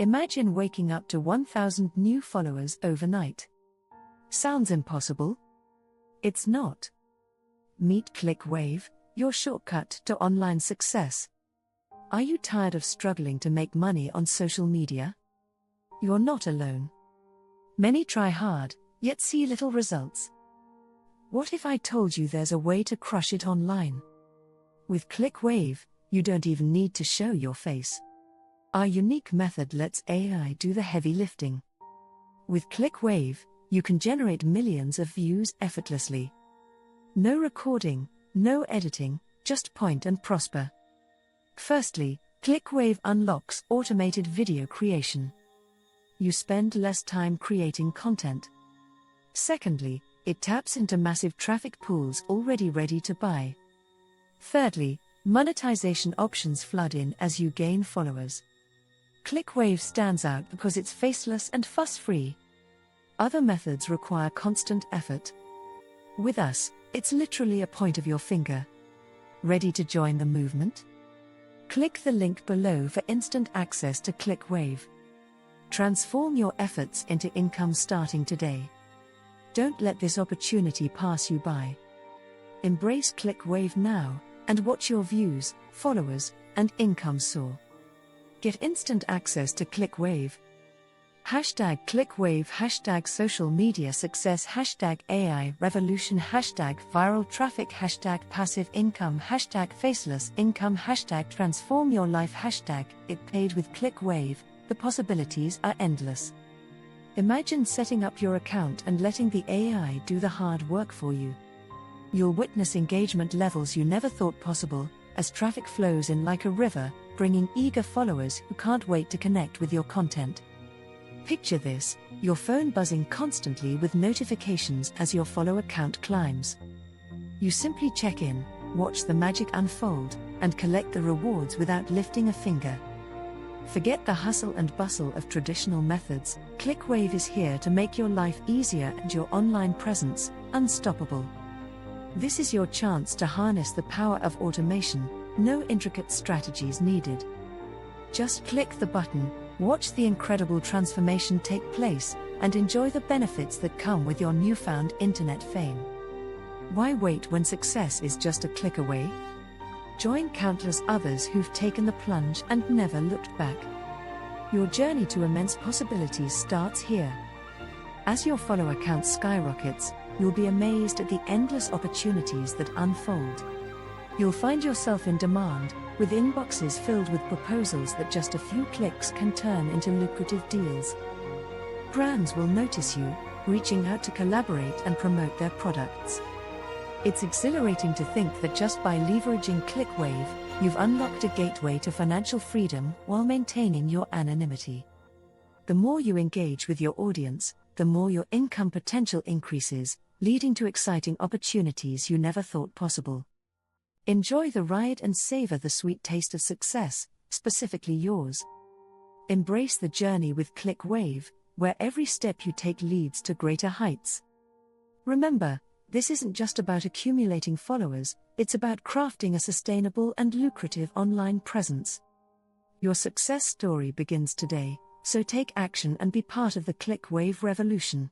Imagine waking up to 1,000 new followers overnight. Sounds impossible? It's not. Meet ClickWave, your shortcut to online success. Are you tired of struggling to make money on social media? You're not alone. Many try hard, yet see little results. What if I told you there's a way to crush it online? With ClickWave, you don't even need to show your face. Our unique method lets AI do the heavy lifting. With ClickWave, you can generate millions of views effortlessly. No recording, no editing, just point and prosper. Firstly, ClickWave unlocks automated video creation. You spend less time creating content. Secondly, it taps into massive traffic pools already ready to buy. Thirdly, monetization options flood in as you gain followers. ClickWave stands out because it's faceless and fuss-free. Other methods require constant effort. With us, it's literally a point of your finger. Ready to join the movement? Click the link below for instant access to ClickWave. Transform your efforts into income starting today. Don't let this opportunity pass you by. Embrace ClickWave now, and watch your views, followers, and income soar. Get instant access to ClickWave. #ClickWave, #social media success, #AI revolution, #viral traffic, #passive income, #faceless income, #transform your life, #it paid with ClickWave. The possibilities are endless. Imagine setting up your account and letting the AI do the hard work for you. You'll witness engagement levels you never thought possible, as traffic flows in like a river, bringing eager followers who can't wait to connect with your content. Picture this, your phone buzzing constantly with notifications as your follower count climbs. You simply check in, watch the magic unfold, and collect the rewards without lifting a finger. Forget the hustle and bustle of traditional methods. ClickWave is here to make your life easier and your online presence unstoppable. This is your chance to harness the power of automation, no intricate strategies needed. Just click the button, watch the incredible transformation take place, and enjoy the benefits that come with your newfound internet fame. Why wait when success is just a click away? Join countless others who've taken the plunge and never looked back. Your journey to immense possibilities starts here. As your follower count skyrockets, you'll be amazed at the endless opportunities that unfold. You'll find yourself in demand, with inboxes filled with proposals that just a few clicks can turn into lucrative deals. Brands will notice you, reaching out to collaborate and promote their products. It's exhilarating to think that just by leveraging ClickWave, you've unlocked a gateway to financial freedom while maintaining your anonymity. The more you engage with your audience, the more your income potential increases, leading to exciting opportunities you never thought possible. Enjoy the ride and savor the sweet taste of success, specifically yours. Embrace the journey with ClickWave, where every step you take leads to greater heights. Remember, this isn't just about accumulating followers, it's about crafting a sustainable and lucrative online presence. Your success story begins today, so take action and be part of the ClickWave revolution.